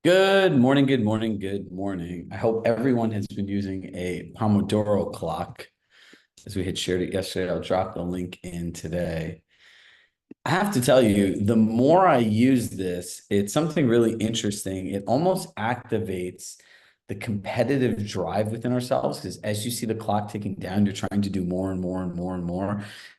Good morning, good morning, good morning. I hope everyone has been using a Pomodoro clock. As we had shared it yesterday, I'll drop the link in today. I have to tell you, the more I use this, it's something really interesting. It almost activates the competitive drive within ourselves because as you see the clock ticking down, you're trying to do more and more and more and more.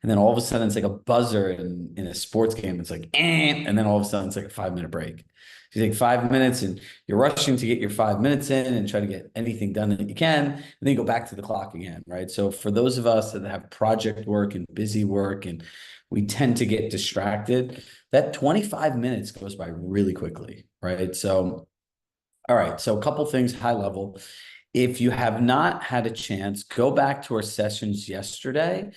And then all of a sudden, it's like a buzzer in a sports game. It's like, and then all of a sudden, it's like a 5 minute break. So you take 5 minutes and you're rushing to get your 5 minutes in and try to get anything done that you can. And then you go back to the clock again, right? So for those of us that have project work and busy work and we tend to get distracted. That 25 minutes goes by really quickly, right? So, all right. So, a couple things high level. If you have not had a chance, go back to our sessions yesterday,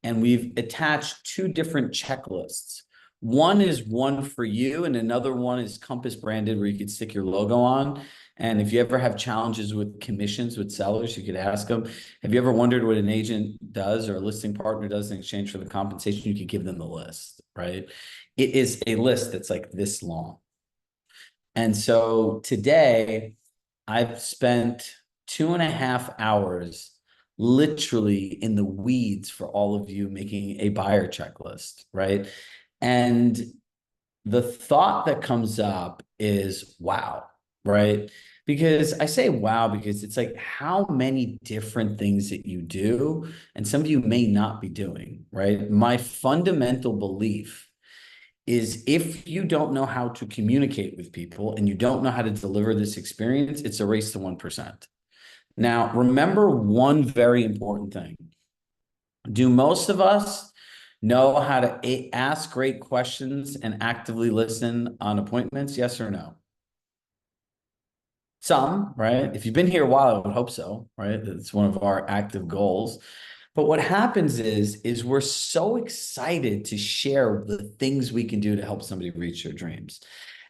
and we've attached two different checklists. One is one for you, and another one is Compass branded, where you could stick your logo on. And if you ever have challenges with commissions with sellers, you could ask them. Have you ever wondered what an agent does or a listing partner does in exchange for the compensation? You could give them the list, right? It is a list that's like this long. And so today, I've spent 2.5 hours literally in the weeds for all of you making a buyer checklist, right? And the thought that comes up is wow, right? Because I say wow because it's like how many different things that you do, and some of you may not be doing, right? My fundamental belief is if you don't know how to communicate with people and you don't know how to deliver this experience, it's a race to 1%. Now, remember one very important thing. Do most of us know how to ask great questions and actively listen on appointments? Yes or no? Some, right? If you've been here a while, I would hope so, right? It's one of our active goals. But what happens is we're so excited to share the things we can do to help somebody reach their dreams.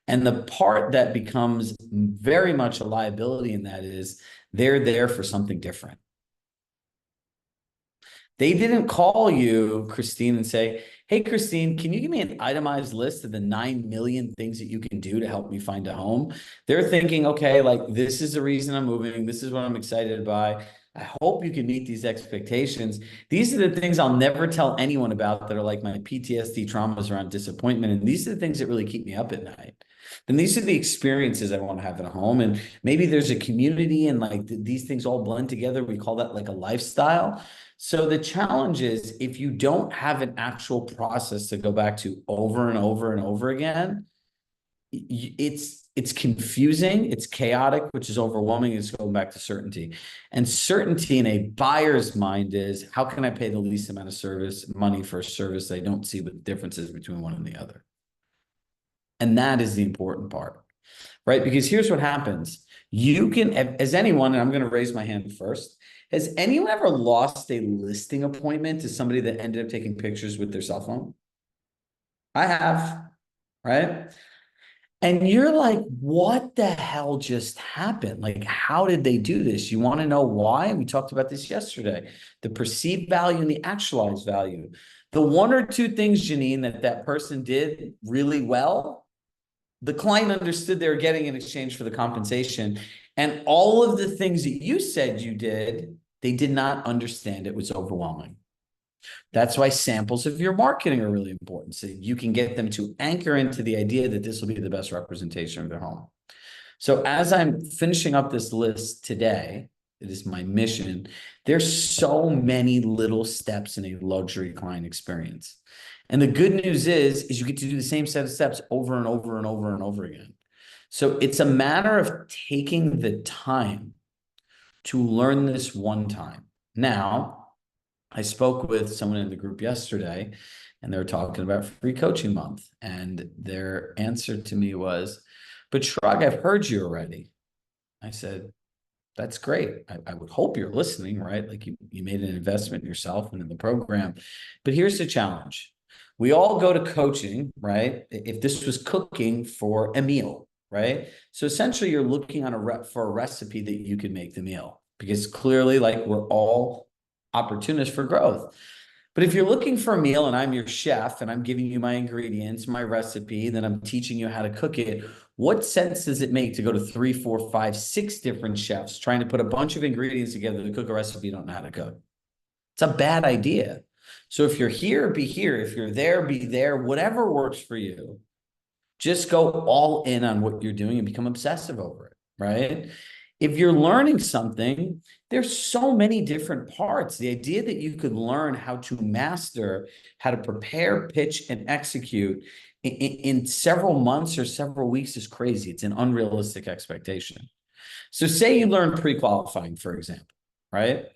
And the part that becomes very much a liability in that is they're there for something different. They didn't call you, Christine, and say, hey, Christine, can you give me an itemized list of the 9 million things that you can do to help me find a home? They're thinking, okay, like this is the reason I'm moving. This is what I'm excited by. I hope you can meet these expectations. These are the things I'll never tell anyone about that are like my PTSD traumas around disappointment. And these are the things that really keep me up at night. Then these are the experiences I want to have at home. And maybe there's a community and like these things all blend together. We call that like a lifestyle. So the challenge is if you don't have an actual process to go back to over and over and over again, it's confusing, it's chaotic, which is overwhelming. It's going back to certainty. And certainty in a buyer's mind is how can I pay the least amount of service money for a service I don't see what the differences between one and the other. And that is the important part, right? Because here's what happens. You can, as anyone, and I'm going to raise my hand first, has anyone ever lost a listing appointment to somebody that ended up taking pictures with their cell phone? I have, right? And you're like, what the hell just happened? Like, how did they do this? You want to know why? We talked about this yesterday. The perceived value and the actualized value. The one or two things, Janine, that person did really well, the client understood they were getting in exchange for the compensation. And all of the things that you said you did, they did not understand. It was overwhelming. That's why samples of your marketing are really important. So you can get them to anchor into the idea that this will be the best representation of their home. So as I'm finishing up this list today, it is my mission. There's so many little steps in a luxury client experience. And the good news is you get to do the same set of steps over and over and over and over again. So it's a matter of taking the time to learn this one time. Now, I spoke with someone in the group yesterday and they were talking about free coaching month. And their answer to me was, but Shrug, I've heard you already. I said, that's great. I would hope you're listening, right? Like you made an investment in yourself and in the program. But here's the challenge. We all go to coaching, right? If this was cooking for a meal, right? So essentially you're looking on for a recipe that you can make the meal because clearly like we're all opportunists for growth. But if you're looking for a meal and I'm your chef and I'm giving you my ingredients, my recipe, then I'm teaching you how to cook it, what sense does it make to go to 3, 4, 5, 6 different chefs trying to put a bunch of ingredients together to cook a recipe you don't know how to cook? It's a bad idea. So if you're here, be here. If you're there, be there. Whatever works for you. Just go all in on what you're doing and become obsessive over it, right? If you're learning something, there's so many different parts. The idea that you could learn how to master, how to prepare, pitch, and execute in several months or several weeks is crazy. It's an unrealistic expectation. So say you learn pre-qualifying, for example, right?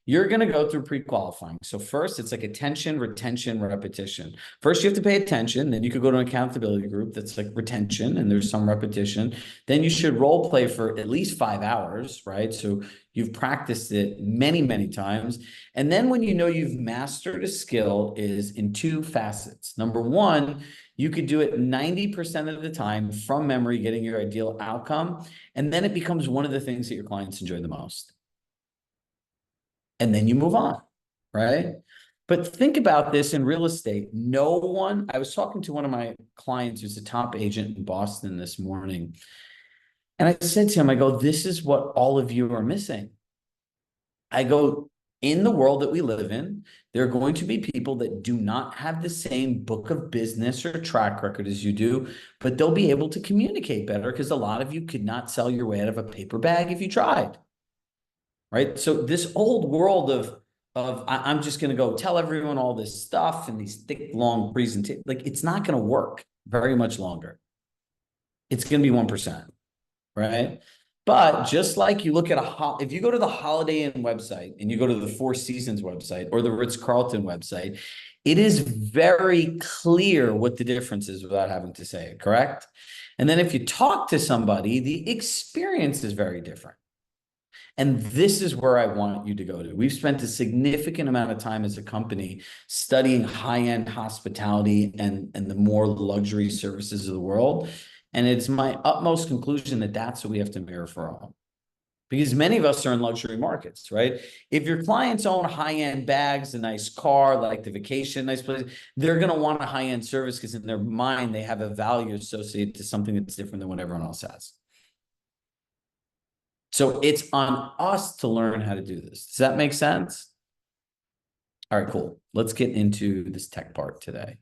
You're going to go through pre-qualifying. So first, it's like attention, retention, repetition. First, you have to pay attention. Then you could go to an accountability group that's like retention, and there's some repetition. Then you should role play for at least 5 hours, right? So you've practiced it many, many times. And then when you know you've mastered a skill is in 2 facets. Number one, you could do it 90% of the time from memory, getting your ideal outcome. And then it becomes one of the things that your clients enjoy the most. And then you move on, right? But think about this in real estate. No one, I was talking to one of my clients who's a top agent in Boston this morning. And I said to him, I go, this is what all of you are missing. I go, in the world that we live in, there are going to be people that do not have the same book of business or track record as you do, but they'll be able to communicate better because a lot of you could not sell your way out of a paper bag if you tried. Right. So this old world of I'm just going to go tell everyone all this stuff and these thick, long presentations, like it's not going to work very much longer. It's going to be 1%. Right. But just like you look at if you go to the Holiday Inn website and you go to the Four Seasons website or the Ritz-Carlton website, it is very clear what the difference is without having to say it, correct? And then if you talk to somebody, the experience is very different. And this is where I want you to go to. We've spent a significant amount of time as a company studying high-end hospitality and the more luxury services of the world. And it's my utmost conclusion that that's what we have to mirror for all. Because many of us are in luxury markets, right? If your clients own high-end bags, a nice car, like the vacation, nice place, they're going to want a high-end service because in their mind, they have a value associated to something that's different than what everyone else has. So it's on us to learn how to do this. Does that make sense? All right, cool. Let's get into this tech part today.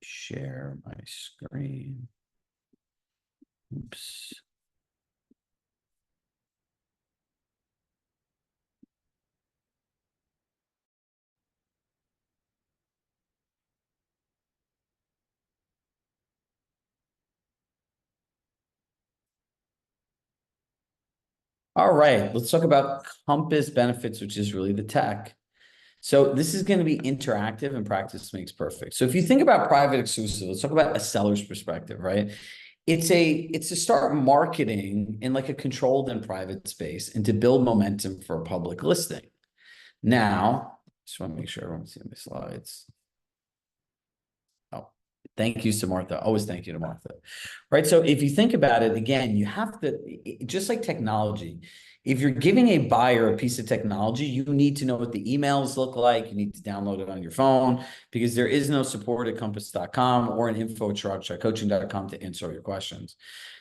Share my screen. Oops. All right, let's talk about Compass Benefits, which is really the tech. So this is going to be interactive and practice makes perfect. So if you think about private exclusive, let's talk about a seller's perspective, right? It's to start marketing in like a controlled and private space and to build momentum for a public listing. Now, just want to make sure everyone's seeing my slides. Oh, thank you to Martha. Always thank you to Martha. Right. So if you think about it, again, you have to, just like technology, if you're giving a buyer a piece of technology, you need to know what the emails look like. You need to download it on your phone because there is no support at compass.com or an info at chiragshahcoaching.com to answer all your questions.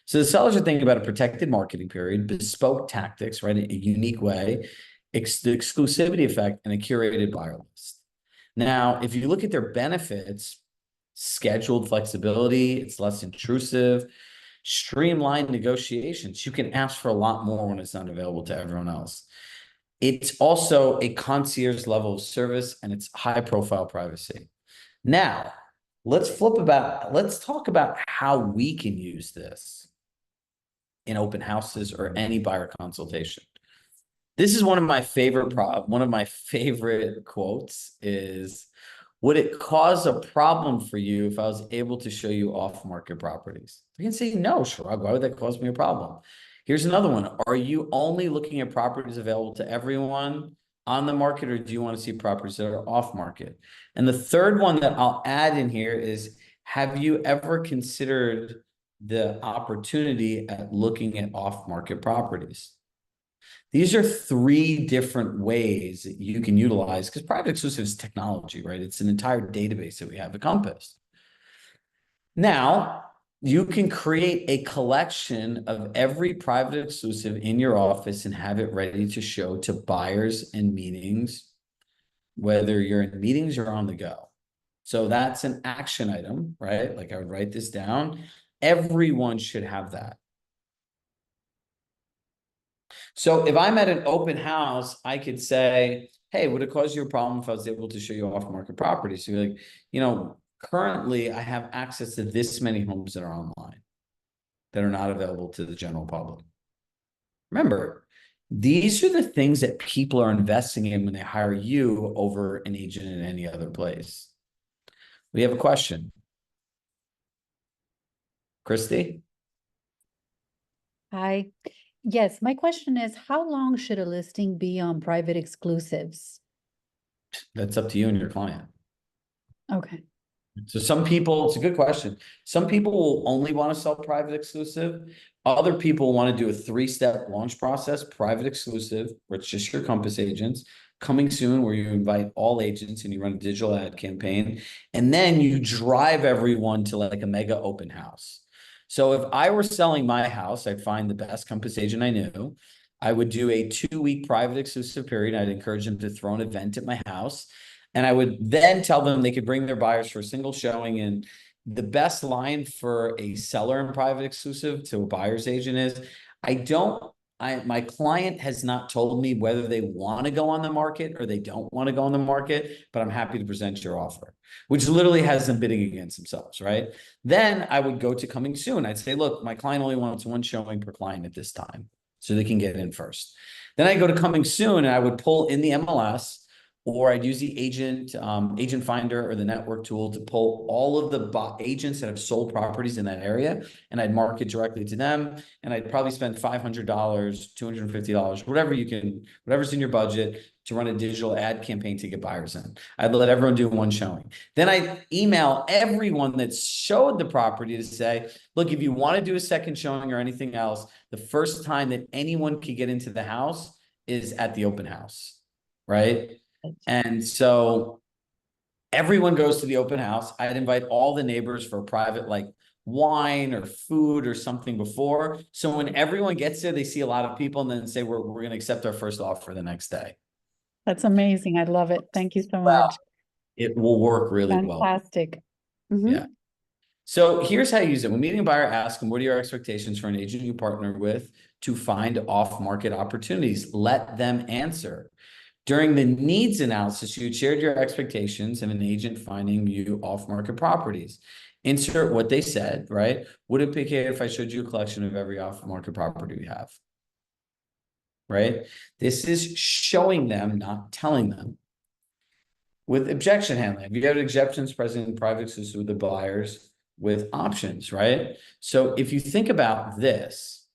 So the sellers are thinking about a protected marketing period, bespoke tactics, right? A unique way, the exclusivity effect, and a curated buyer list. Now, if you look at their benefits, scheduled flexibility, it's less intrusive, streamlined negotiations. You can ask for a lot more when it's not available to everyone else. It's also a concierge level of service and it's high profile privacy. Now, let's talk about how we can use this in open houses or any buyer consultation. This is one of my favorite quotes is, would it cause a problem for you if I was able to show you off-market properties? You can say, no, Chirag, why would that cause me a problem? Here's another one. Are you only looking at properties available to everyone on the market, or do you want to see properties that are off-market? And the third one that I'll add in here is, have you ever considered the opportunity at looking at off-market properties? These are three different ways that you can utilize, because private exclusive is technology, right? It's an entire database that we have at Compass. Now, you can create a collection of every private exclusive in your office and have it ready to show to buyers and meetings, whether you're in meetings or on the go. So that's an action item, right? Like I would write this down. Everyone should have that. So if I'm at an open house, I could say, hey, would it cause you a problem if I was able to show you off-market properties? So you're like, currently I have access to this many homes that are online that are not available to the general public. Remember, these are the things that people are investing in when they hire you over an agent in any other place. We have a question. Christy? Hi. Yes, my question is, how long should a listing be on private exclusives? That's up to you and your client. Okay. So some people, it's a good question. Some people will only want to sell private exclusive. Other people want to do a 3-step launch process, private exclusive, where it's just your Compass agents, coming soon, where you invite all agents and you run a digital ad campaign. And then you drive everyone to like a mega open house. So if I were selling my house, I'd find the best Compass agent I knew. I would do a 2-week private exclusive period. I'd encourage them to throw an event at my house. And I would then tell them they could bring their buyers for a single showing. And the best line for a seller in private exclusive to a buyer's agent is, my client has not told me whether they want to go on the market or they don't want to go on the market, but I'm happy to present your offer, which literally has them bidding against themselves, right? Then I would go to coming soon. I'd say, look, my client only wants 1 showing per client at this time, so they can get in first. Then I go to coming soon and I would pull in the MLS, or I'd use the agent finder or the network tool to pull all of the agents that have sold properties in that area, and I'd market directly to them. And I'd probably spend $500, $250, whatever's in your budget, to run a digital ad campaign to get buyers in. I'd let everyone do 1 showing. Then I'd email everyone that showed the property to say, look, if you want to do a second showing or anything else, the first time that anyone could get into the house is at the open house, right? And so everyone goes to the open house. I'd invite all the neighbors for a private, like, wine or food or something before. So when everyone gets there, they see a lot of people and then say, we're going to accept our first offer the next day. That's amazing. I love it. Thank you so much. It will work really well. Fantastic. Yeah. So here's how you use it. When meeting a buyer, ask them, what are your expectations for an agent you partner with to find off-market opportunities? Let them answer. During the needs analysis, you shared your expectations of an agent finding you off-market properties. Insert what they said, right? Would it be okay if I showed you a collection of every off-market property we have? Right? This is showing them, not telling them. With objection handling, if you have exceptions present in private exclusive with the buyers with options, right? So if you think about this,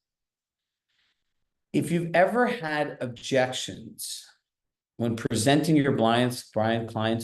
if you've ever had objections when presenting your clients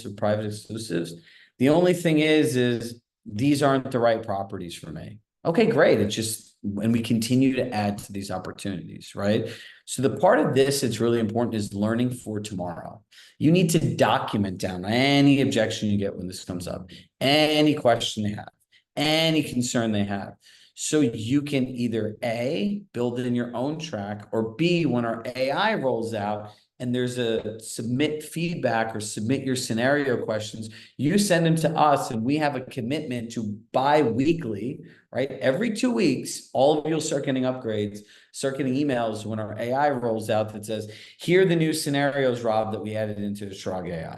or private exclusives, the only thing is these aren't the right properties for me. Okay, great. It's just, and we continue to add to these opportunities, right? So the part of this that's really important is learning for tomorrow. You need to document down any objection you get when this comes up, any question they have, any concern they have. So you can either A, build it in your own track, or B, when our AI rolls out, and there's a submit feedback or submit your scenario questions, you send them to us and we have a commitment to bi-weekly, right? Every 2 weeks, all of you will start getting upgrades, start getting emails when our AI rolls out that says, here are the new scenarios, Rob, that we added into the Schrag AI.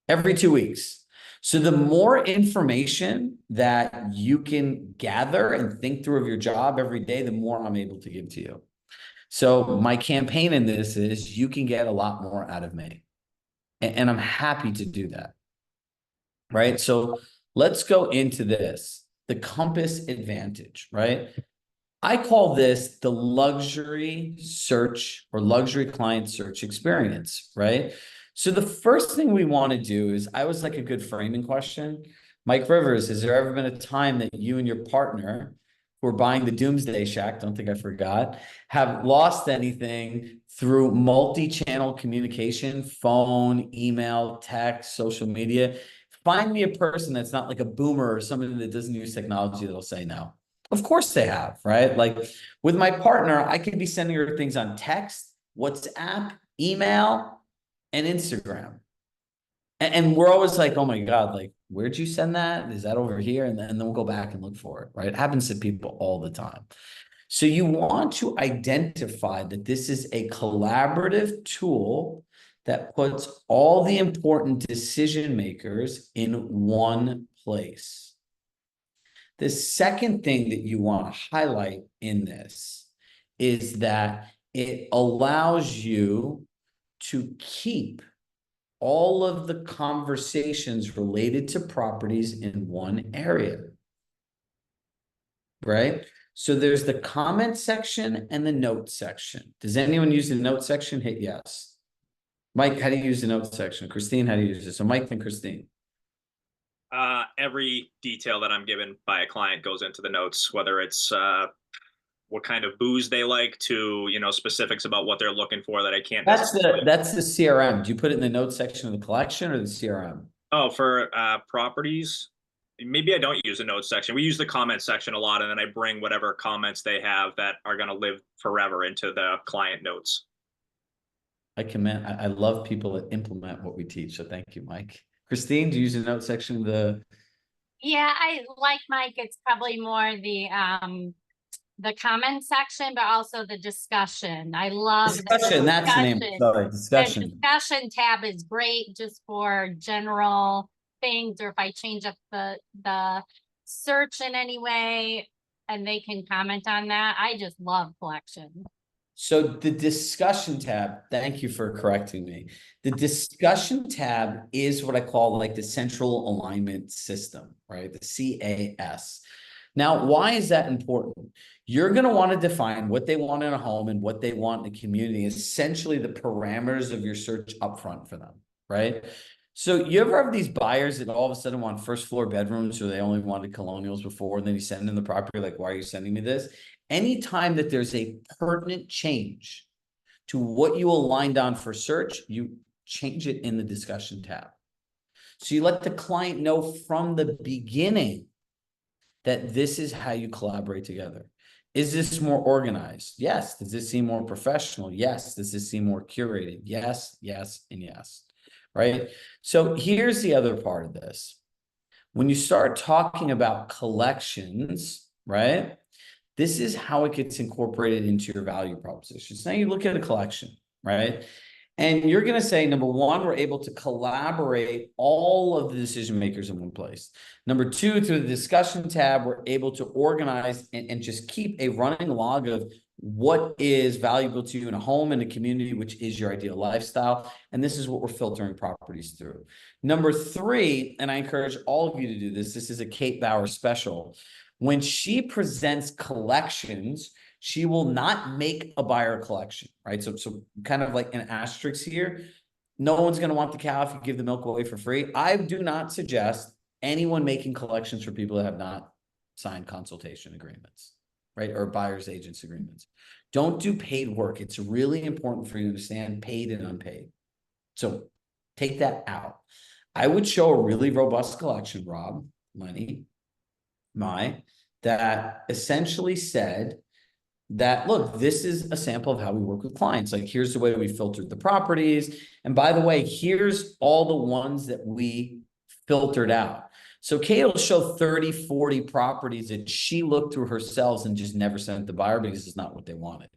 Every 2 weeks. So the more information that you can gather and think through of your job every day, the more I'm able to give to you. So my campaign in this is you can get a lot more out of me. And I'm happy to do that. Right? So let's go into this, the Compass Advantage, right? I call this the luxury search or luxury client search experience, right? So the first thing we want to do is, I was like a good framing question. Mike Rivers, has there ever been a time that you and your partner who are buying the Doomsday Shack, don't think I forgot, have lost anything through multi-channel communication, phone, email, text, social media. Find me a person that's not like a boomer or somebody that doesn't use technology that'll say no. Of course they have, right? Like with my partner, I could be sending her things on text, WhatsApp, email, and Instagram. And we're always like, oh my God, like, where'd you send that? Is that over here? And then we'll go back and look for it, right? It happens to people all the time. So you want to identify that this is a collaborative tool that puts all the important decision makers in one place. The second thing that you want to highlight in this is that it allows you to keep all of the conversations related to properties in one area, right? So there's the comment section and the note section. Does anyone use the note section? Hit yes. Mike, how do you use the note section? Christine, how do you use it? So Mike and Christine. Every detail that I'm given by a client goes into the notes, whether it's what kind of booze they like to, specifics about what they're looking for that I can't. That's the CRM. Do you put it in the notes section of the collection or the CRM? Oh, for properties, maybe I don't use the notes section. We use the comment section a lot, and then I bring whatever comments they have that are going to live forever into the client notes. I love people that implement what we teach. So thank you, Mike. Christine, do you use the note section of the? Yeah, I like Mike. It's probably more the comment section, but also the discussion. I love discussion. That's the name. Sorry, discussion. The discussion tab is great just for general things, or if I change up the search in any way and they can comment on that. I just love collection. So the discussion tab, thank you for correcting me. The discussion tab is what I call like the central alignment system, right? The CAS. Now, why is that important? You're going to want to define what they want in a home and what they want in a community, essentially the parameters of your search upfront for them, right? So you ever have these buyers that all of a sudden want first floor bedrooms, or they only wanted colonials before, and then you send them the property, like, why are you sending me this? Anytime that there's a pertinent change to what you aligned on for search, you change it in the discussion tab. So you let the client know from the beginning that this is how you collaborate together. Is this more organized? Yes. Does this seem more professional? Yes. Does this seem more curated? Yes, yes, and yes, right? So here's the other part of this. When you start talking about collections, right? This is how it gets incorporated into your value proposition. So now you look at a collection, right? And you're going to say, number one, we're able to collaborate all of the decision makers in one place. Number two, through the discussion tab, we're able to organize and just keep a running log of what is valuable to you in a home and a community, which is your ideal lifestyle. And this is what we're filtering properties through. Number three, and I encourage all of you to do this, this is a Kate Bauer special. When she presents collections, she will not make a buyer collection, right? So kind of like an asterisk here. No one's going to want the cow if you give the milk away for free. I do not suggest anyone making collections for people that have not signed consultation agreements, right? Or buyer's agents agreements. Don't do paid work. It's really important for you to understand paid and unpaid. So take that out. I would show a really robust collection, Rob, Lenny, that essentially said that, look, this is a sample of how we work with clients. Like, here's the way we filtered the properties. And by the way, here's all the ones that we filtered out. So Kate will show 30, 40 properties that she looked through herself and just never sent the buyer because it's not what they wanted.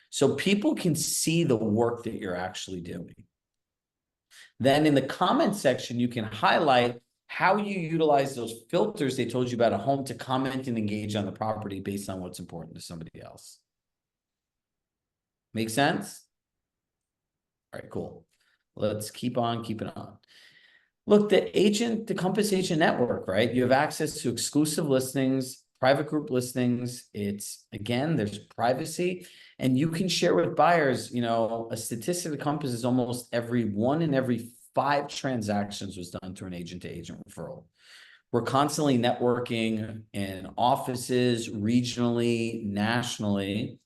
So people can see the work that you're actually doing. Then in the comment section, you can highlight how you utilize those filters they told you about a home to comment and engage on the property based on what's important to somebody else. Make sense? All right, cool. Let's keep on keeping on. Look, the Compass Agent Network, right? You have access to exclusive listings, private group listings. It's, again, there's privacy, and you can share with buyers, a statistic that Compass is almost every 1 in every 5 transactions was done through an agent to agent referral, We're constantly networking in offices, regionally, nationally.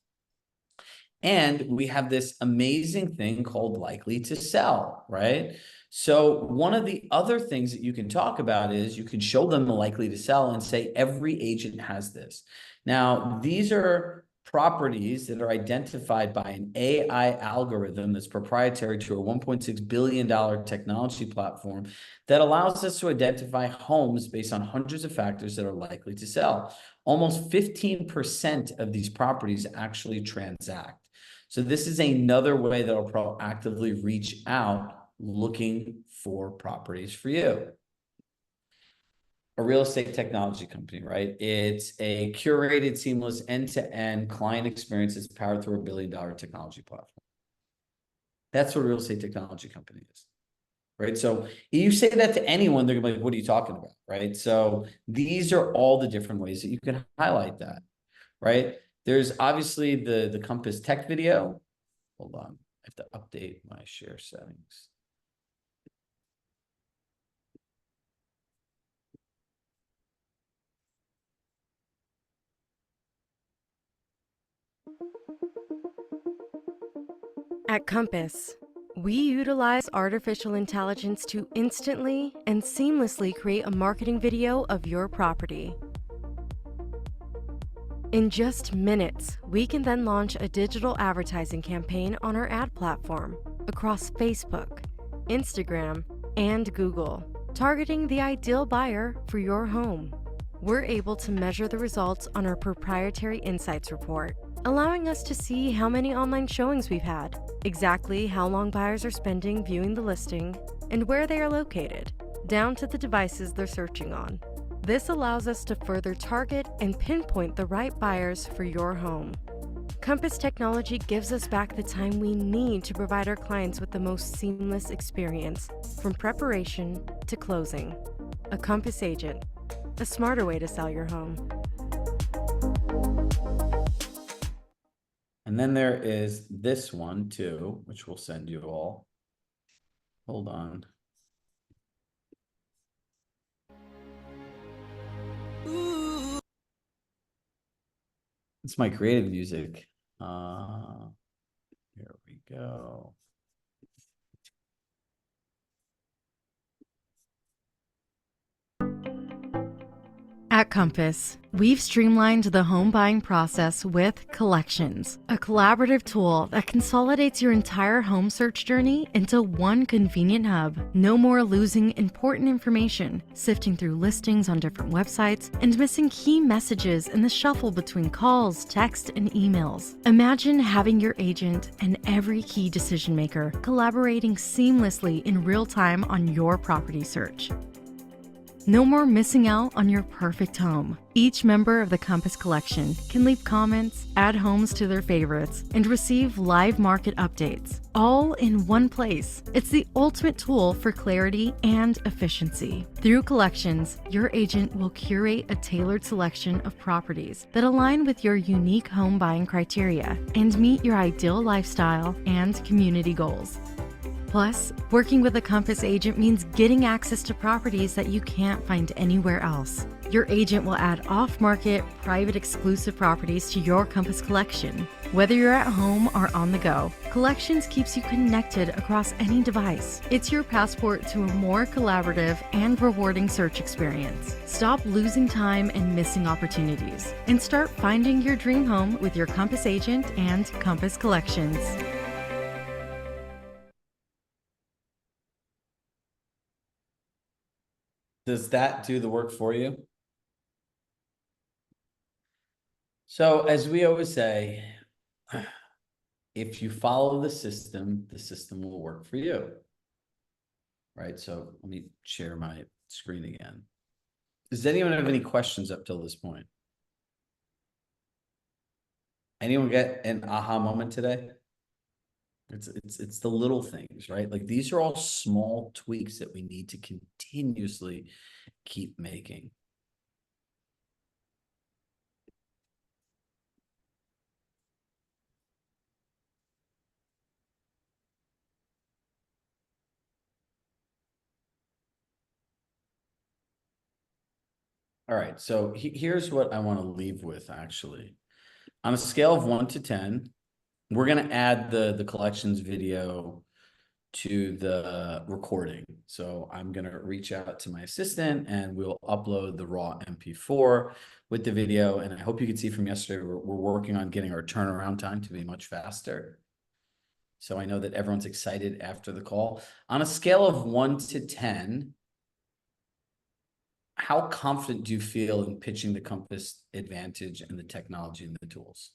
And we have this amazing thing called Likely to Sell, right? So one of the other things that you can talk about is you can show them the Likely to Sell and say every agent has this. Now, these are properties that are identified by an AI algorithm that's proprietary to a $1.6 billion technology platform that allows us to identify homes based on hundreds of factors that are likely to sell. Almost 15% of these properties actually transact. So this is another way that will proactively reach out looking for properties for you. A real estate technology company, right? It's a curated, seamless, end-to-end client experience that's powered through a billion-dollar technology platform. That's what a real estate technology company is, right? So you say that to anyone, they're gonna be like, what are you talking about, right? So these are all the different ways that you can highlight that, right? There's obviously the Compass Tech video. Hold on, I have to update my share settings. At Compass, we utilize artificial intelligence to instantly and seamlessly create a marketing video of your property. In just minutes, we can then launch a digital advertising campaign on our ad platform across Facebook, Instagram, and Google, targeting the ideal buyer for your home. We're able to measure the results on our proprietary insights report, allowing us to see how many online showings we've had, exactly how long buyers are spending viewing the listing, and where they are located, down to the devices they're searching on. This allows us to further target and pinpoint the right buyers for your home. Compass technology gives us back the time we need to provide our clients with the most seamless experience, from preparation to closing. A Compass agent, a smarter way to sell your home. And then there is this one too, which we'll send you all. Hold on. It's my creative music. Here we go. At Compass, we've streamlined the home buying process with Collections, a collaborative tool that consolidates your entire home search journey into one convenient hub. No more losing important information, sifting through listings on different websites, and missing key messages in the shuffle between calls, text, and emails. Imagine having your agent and every key decision maker collaborating seamlessly in real time on your property search. No more missing out on your perfect home. Each member of the Compass Collection can leave comments, add homes to their favorites, and receive live market updates, all in one place. It's the ultimate tool for clarity and efficiency. Through Collections, your agent will curate a tailored selection of properties that align with your unique home buying criteria and meet your ideal lifestyle and community goals. Plus, working with a Compass agent means getting access to properties that you can't find anywhere else. Your agent will add off-market, private exclusive properties to your Compass collection. Whether you're at home or on the go, Collections keeps you connected across any device. It's your passport to a more collaborative and rewarding search experience. Stop losing time and missing opportunities, and start finding your dream home with your Compass agent and Compass Collections. Does that do the work for you? So as we always say, if you follow the system will work for you. Right? So let me share my screen again. Does anyone have any questions up till this point? Anyone get an aha moment today? It's the little things, right? Like these are all small tweaks that we need to continuously keep making. All right, so here's what I want to leave with, actually. On a scale of 1 to 10, we're gonna add the collections video to the recording. So I'm gonna reach out to my assistant and we'll upload the raw MP4 with the video. And I hope you can see from yesterday, we're working on getting our turnaround time to be much faster. So I know that everyone's excited after the call. On a scale of 1 to 10, how confident do you feel in pitching the Compass Advantage and the technology and the tools?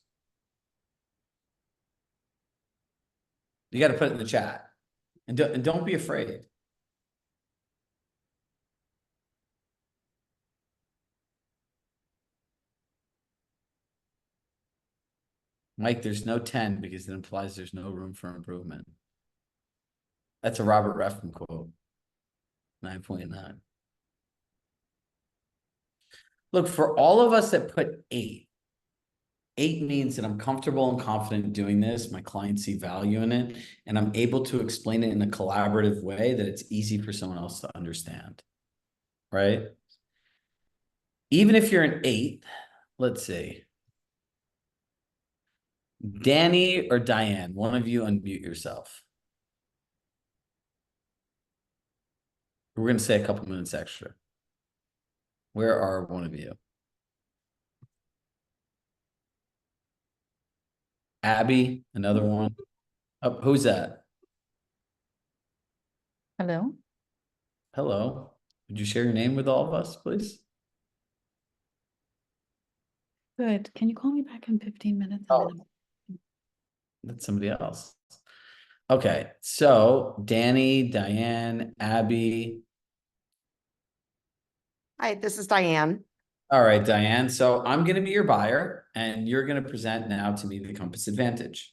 You got to put it in the chat, and don't be afraid. Mike, there's no 10 because it implies there's no room for improvement. That's a Robert Refn quote. 9.9. Look, for all of us that put 8 means that I'm comfortable and confident doing this. My clients see value in it, and I'm able to explain it in a collaborative way that it's easy for someone else to understand, right? Even if you're an 8, let's see. Danny or Diane, one of you unmute yourself. We're going to say a couple minutes extra. Where are one of you? Abby, another one. Oh, who's that? Hello? Hello. Would you share your name with all of us, please? Good. Can you call me back in 15 minutes? Oh. That's somebody else. Okay, so Danny, Diane, Abby. Hi, this is Diane. All right, Diane. So I'm going to be your buyer, and you're going to present now to me the Compass Advantage.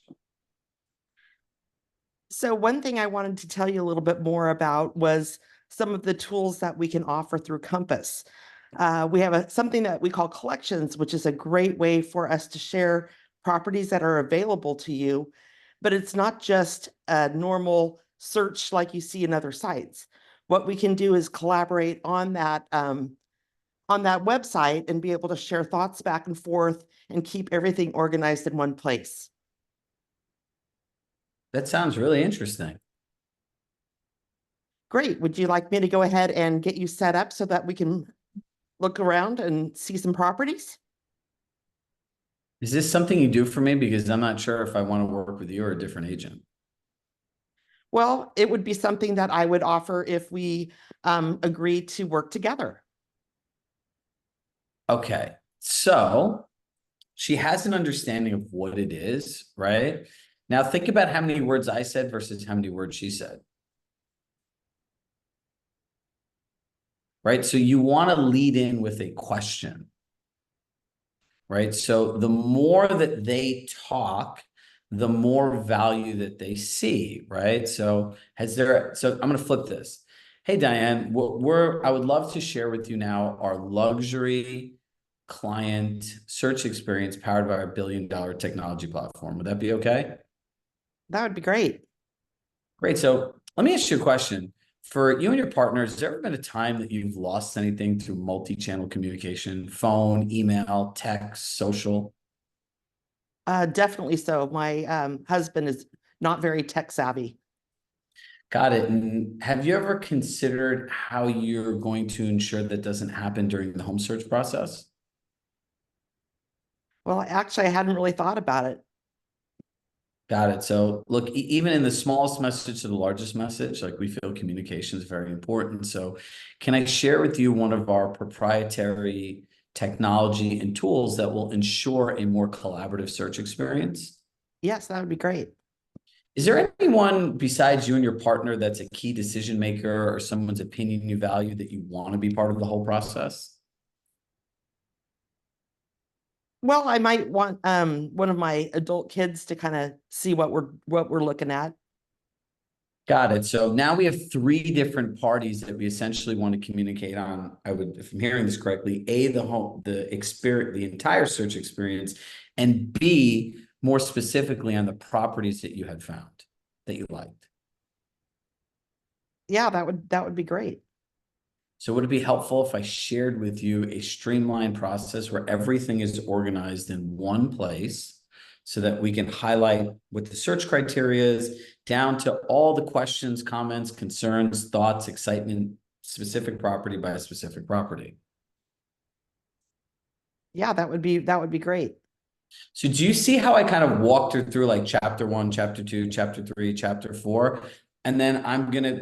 So one thing I wanted to tell you a little bit more about was some of the tools that we can offer through Compass. We have something that we call collections, which is a great way for us to share properties that are available to you, but it's not just a normal search like you see in other sites. What we can do is collaborate on that website and be able to share thoughts back and forth and keep everything organized in one place. That sounds really interesting. Great. Would you like me to go ahead and get you set up so that we can look around and see some properties? Is this something you do for me? Because I'm not sure if I want to work with you or a different agent. Well, it would be something that I would offer if we agree to work together. Okay, so she has an understanding of what it is, right? Now think about how many words I said versus how many words she said. Right, so you want to lead in with a question. Right, so the more that they talk, the more value that they see, right? So so I'm going to flip this. Hey, Diane, I would love to share with you now our luxury client search experience powered by our $1 billion technology platform. Would that be okay? That would be great. Great. So let me ask you a question. For you and your partners, has there ever been a time that you've lost anything through multi-channel communication, phone, email, text, social? Definitely so. My husband is not very tech savvy. Got it. And have you ever considered how you're going to ensure that doesn't happen during the home search process? Well, actually, I hadn't really thought about it. Got it. So look, even in the smallest message to the largest message, like we feel communication is very important. So can I share with you one of our proprietary technology and tools that will ensure a more collaborative search experience? Yes, that would be great. Is there anyone besides you and your partner that's a key decision maker or someone's opinion you value that you want to be part of the whole process? Well, I might want one of my adult kids to kind of see what we're looking at. Got it. So now we have 3 different parties that we essentially want to communicate on. If I'm hearing this correctly, A, the experience, the entire search experience, and B, more specifically on the properties that you had found that you liked. Yeah, that would be great. So would it be helpful if I shared with you a streamlined process where everything is organized in one place so that we can highlight what the search criteria is down to all the questions, comments, concerns, thoughts, excitement, specific property by a specific property? Yeah, that would be great. So do you see how I kind of walked her through like chapter 1, chapter 2, chapter 3, chapter 4? And then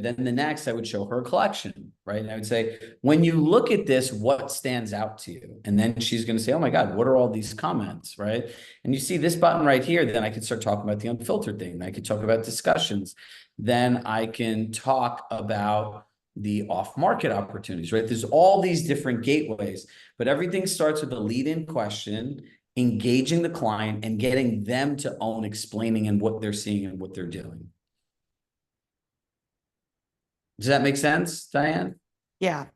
then the next I would show her a collection, right? And I would say, when you look at this, what stands out to you? And then she's going to say, oh my God, what are all these comments, right? And you see this button right here, then I could start talking about the unfiltered thing. Then I could talk about discussions. Then I can talk about the off-market opportunities, right? There's all these different gateways, but everything starts with a lead-in question, engaging the client and getting them to own explaining and what they're seeing and what they're doing. Does that make sense, Diane? Yeah.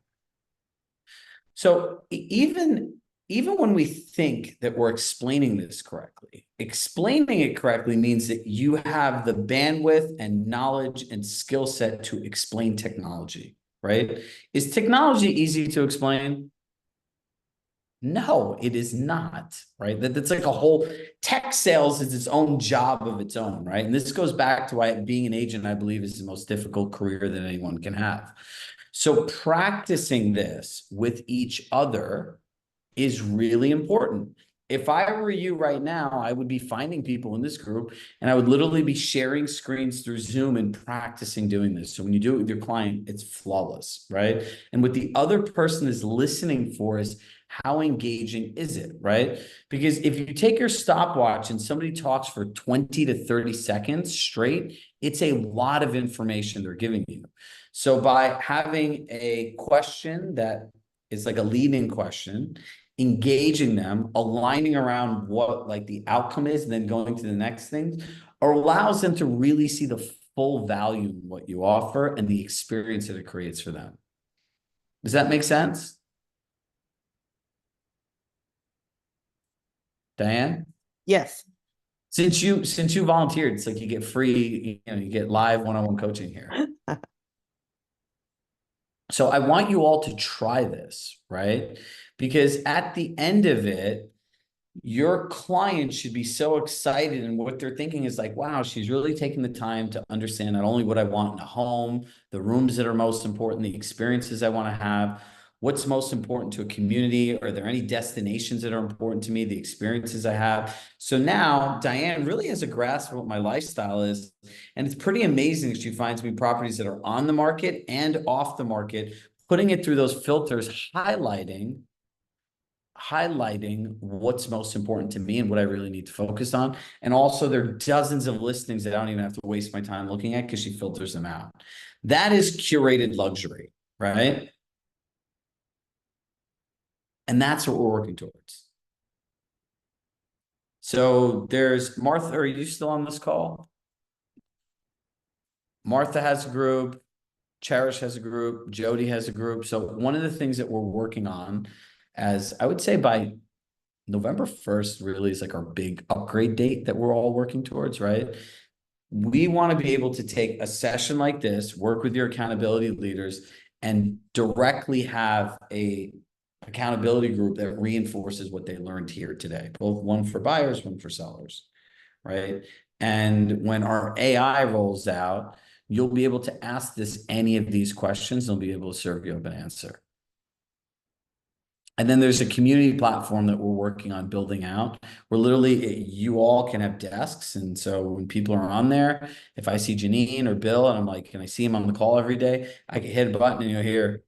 So even when we think that we're explaining this correctly, explaining it correctly means that you have the bandwidth and knowledge and skill set to explain technology, right? Is technology easy to explain? No, it is not, right? That's like a whole tech sales is its own job of its own, right? And this goes back to why being an agent, I believe, is the most difficult career that anyone can have. So practicing this with each other is really important. If I were you right now, I would be finding people in this group and I would literally be sharing screens through Zoom and practicing doing this. So when you do it with your client, it's flawless, right? And what the other person is listening for is, how engaging is it, right? Because if you take your stopwatch and somebody talks for 20 to 30 seconds straight, it's a lot of information they're giving you. So by having a question that is like a leading question, engaging them, aligning around what like the outcome is, and then going to the next thing, or allows them to really see the full value in what you offer and the experience that it creates for them. Does that make sense? Diane? Yes. Since you volunteered, it's like you get free, you get live one-on-one coaching here. So I want you all to try this, right? Because at the end of it, your client should be so excited, and what they're thinking is like, wow, she's really taking the time to understand not only what I want in a home, the rooms that are most important, the experiences I want to have, what's most important to a community, are there any destinations that are important to me, the experiences I have. So now Diane really has a grasp of what my lifestyle is, and it's pretty amazing. She finds me properties that are on the market and off the market, putting it through those filters, highlighting what's most important to me and what I really need to focus on. And also there are dozens of listings that I don't even have to waste my time looking at because she filters them out. That is curated luxury, right? And that's what we're working towards. So there's Martha. Are you still on this call? Martha has a group. Cherish has a group. Jody has a group. So one of the things that we're working on, as I would say by November 1st, really is like our big upgrade date that we're all working towards, right? We want to be able to take a session like this, work with your accountability leaders, and directly have a accountability group that reinforces what they learned here today, both one for buyers, one for sellers, right? And when our AI rolls out, you'll be able to ask this any of these questions, and they'll be able to serve you up an answer. And then there's a community platform that we're working on building out, where literally you all can have desks. And so when people are on there, if I see Janine or Bill and I'm like, can I see him on the call every day? I can hit a button and you'll hear,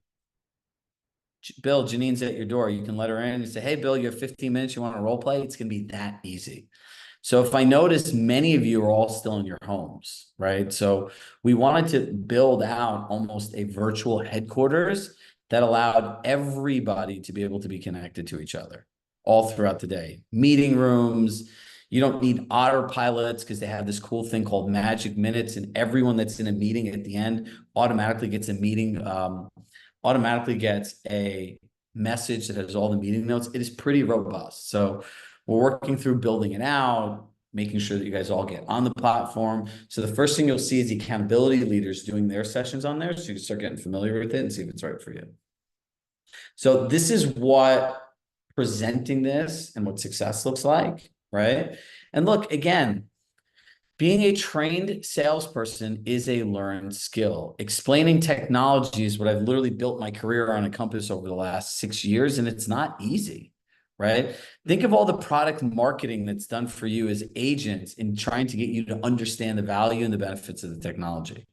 Bill, Janine's at your door. You can let her in and say, hey, Bill, you have 15 minutes. You want to role play? It's going to be that easy. So if I notice many of you are all still in your homes, right? So we wanted to build out almost a virtual headquarters that allowed everybody to be able to be connected to each other all throughout the day. Meeting rooms, you don't need autopilots because they have this cool thing called Magic Minutes, and everyone that's in a meeting at the end automatically gets a meeting, automatically gets a message that has all the meeting notes. It is pretty robust. So we're working through building it out, making sure that you guys all get on the platform. So the first thing you'll see is the accountability leaders doing their sessions on there. So you can start getting familiar with it and see if it's right for you. So this is what presenting this and what success looks like, right? And look, again, being a trained salesperson is a learned skill. Explaining technology is what I've literally built my career on at Compass over the last 6 years, and it's not easy, right? Think of all the product marketing that's done for you as agents in trying to get you to understand the value and the benefits of the technology.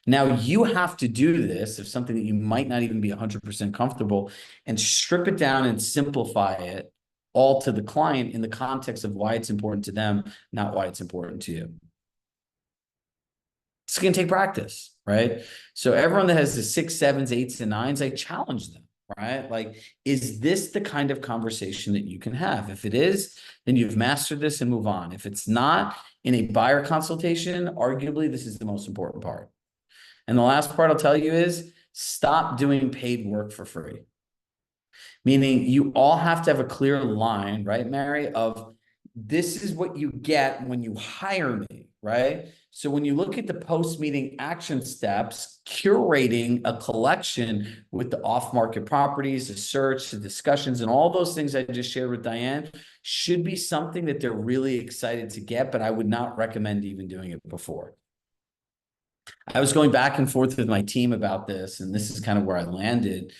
Now you have to do this if something that you might not even be 100% comfortable, and strip it down and simplify it all to the client in the context of why it's important to them, not why it's important to you. It's going to take practice, right? So everyone that has the 6, 7s, 8s, and 9s, I challenge them, right? Like, is this the kind of conversation that you can have? If it is, then you've mastered this and move on. If it's not, in a buyer consultation, arguably this is the most important part. And the last part I'll tell you is stop doing paid work for free. Meaning you all have to have a clear line, right, Mary, of this is what you get when you hire me, right? So when you look at the post-meeting action steps, curating a collection with the off-market properties, the search, the discussions, and all those things I just shared with Diane should be something that they're really excited to get, but I would not recommend even doing it before. I was going back and forth with my team about this, and this is kind of where I landed.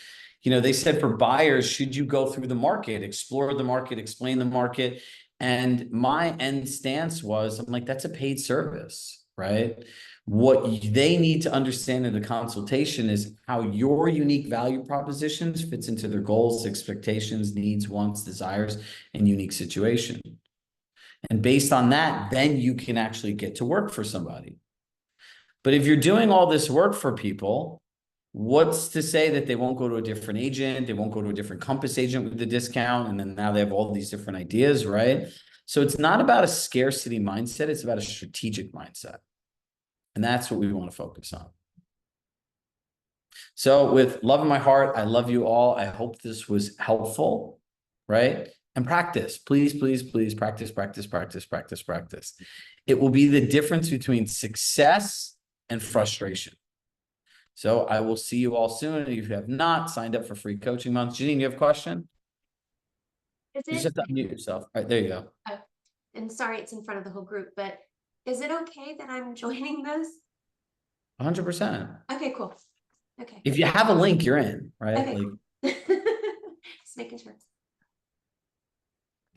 You know, they said for buyers, should you go through the market, explore the market, explain the market? And my end stance was, I'm like, that's a paid service, right? What they need to understand in the consultation is how your unique value propositions fits into their goals, expectations, needs, wants, desires, and unique situation. And based on that, then you can actually get to work for somebody. But if you're doing all this work for people, what's to say that they won't go to a different agent? They won't go to a different Compass agent with the discount. And then now they have all these different ideas, right? So it's not about a scarcity mindset. It's about a strategic mindset. And that's what we want to focus on. So with love in my heart, I love you all. I hope this was helpful, right? And practice, please, please, please practice, practice, practice, practice, practice. It will be the difference between success and frustration. So I will see you all soon. If you have not signed up for free coaching month, Janine, you have a question? Is You just it, have to unmute yourself. All right, there you go. and sorry, it's in front of the whole group, but is it okay that I'm joining this? 100%. Okay, cool. Okay. If you have a link, you're in, right? Okay, Like, cool. Just making sure.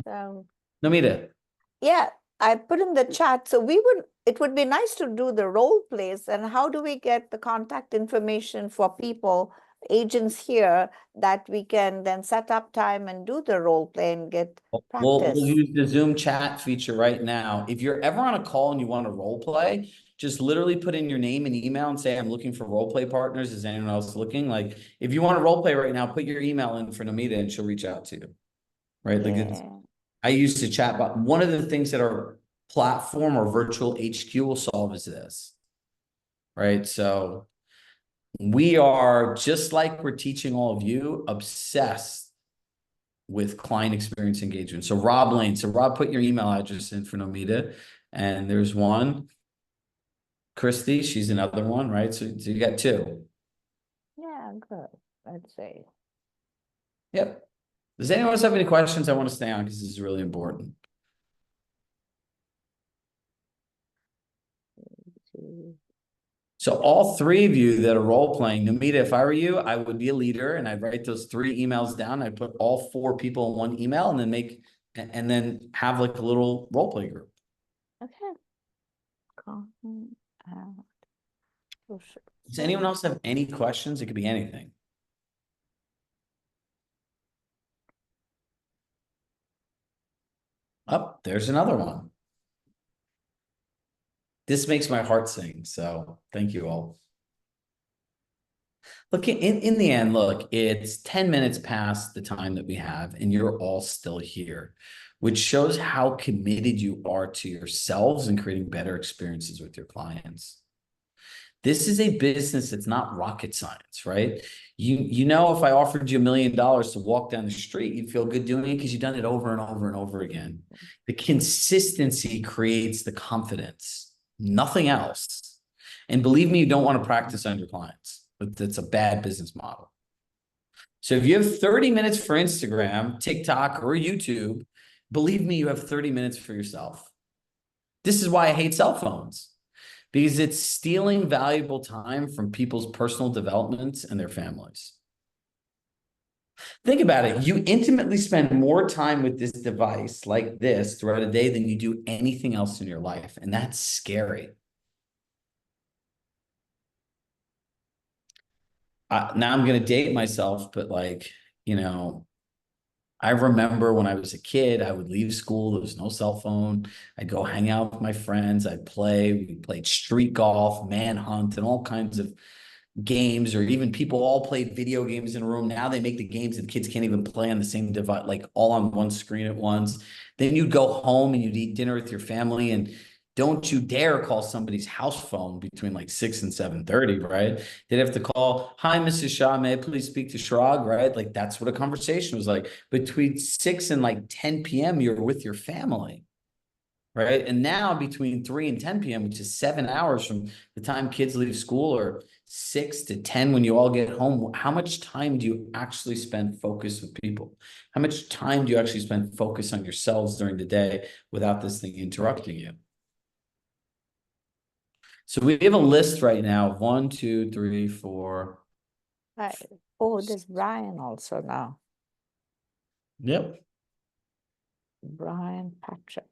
So, Namita. yeah, I put in the chat. So it would be nice to do the role plays. And how do we get the contact information for people, agents here, that we can then set up time and do the role play and get We'll practice? use the Zoom chat feature right now. If you're ever on a call and you want to role play, just literally put in your name and email and say, I'm looking for role play partners. Is anyone else looking? Like, if you want to role play right now, put your email in for Namita and she'll reach out to you. Right? Like, Yeah. I used to chat, but one of the things that our platform or virtual HQ will solve is this, right? So we are, just like we're teaching all of you, obsessed with client experience engagement. So Rob Lane, Rob, put your email address in for Namita, and there's one. Christy, she's another one, right? So you got 2. Yeah, good. Let's see. Yep. Does anyone else have any questions? I want to stay on because this is really important. So all 3 of you that are role playing, Namita, if I were you, I would be a leader and I'd write those 3 emails down. I'd put all 4 people in one email and then have like a little role play group. Okay. Calling out. Does anyone else have any questions? It could be anything. Oh, there's another one. This makes my heart sing. So thank you all. Look, in the end, look, it's 10 minutes past the time that we have, and you're all still here, which shows how committed you are to yourselves and creating better experiences with your clients. This is a business that's not rocket science, right? You know, if I offered you $1 million to walk down the street, you'd feel good doing it because you've done it over and over and over again. The consistency creates the confidence, nothing else. And believe me, you don't want to practice on your clients. But that's a bad business model. So if you have 30 minutes for Instagram, TikTok, or YouTube, believe me, you have 30 minutes for yourself. This is why I hate cell phones, because it's stealing valuable time from people's personal development and their families. Think about it. You intimately spend more time with this device like this throughout a day than you do anything else in your life. And that's scary. Now I'm going to date myself, but like, you know, I remember when I was a kid, I would leave school. There was no cell phone. I'd go hang out with my friends. I'd play. We played street golf, manhunt, and all kinds of games, or even people all played video games in a room. Now they make the games that kids can't even play on the same device, like all on one screen at once. Then you'd go home and you'd eat dinner with your family, and don't you dare call somebody's house phone between like 6 and 7:30, right? They'd have to call, hi, Mrs. Shaw, may I please speak to Shrag, right? Like that's what a conversation was like. Between 6 and like 10 p.m., you're with your family, right? And now between 3 and 10 p.m., which is 7 hours from the time kids leave school, or 6 to 10 when you all get home, how much time do you actually spend focused with people? How much time do you actually spend focused on yourselves during the day without this thing interrupting you? So we have a list right now of 1, 2, 3, 4. Oh, there's Brian also now. Yep. Brian Patrick.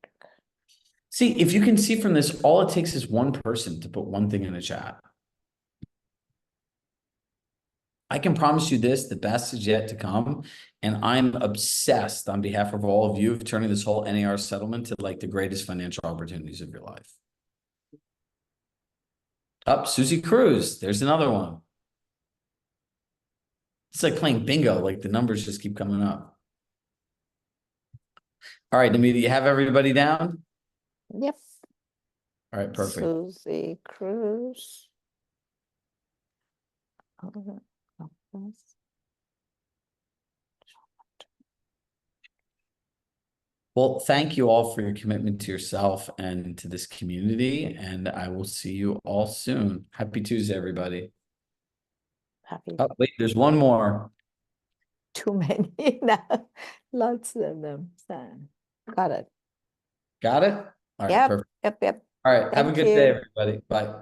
See, if you can see from this, all it takes is one person to put one thing in the chat. I can promise you this, the best is yet to come. And I'm obsessed on behalf of all of you of turning this whole NAR settlement to like the greatest financial opportunities of your life. Up, Susie Cruz, there's another one. It's like playing bingo, like the numbers just keep coming up. All right, Namita, you have everybody down? Yep. All right, perfect. Susie Cruz. Well, thank you all for your commitment to yourself and to this community, and I will see you all soon. Happy Tuesday, everybody. Happy. Oh, wait, there's one more. Too many now. Lots of them. Got it. Got it? All right, Yep. perfect. Yep. All right, have a Thank good day, you. everybody. Bye.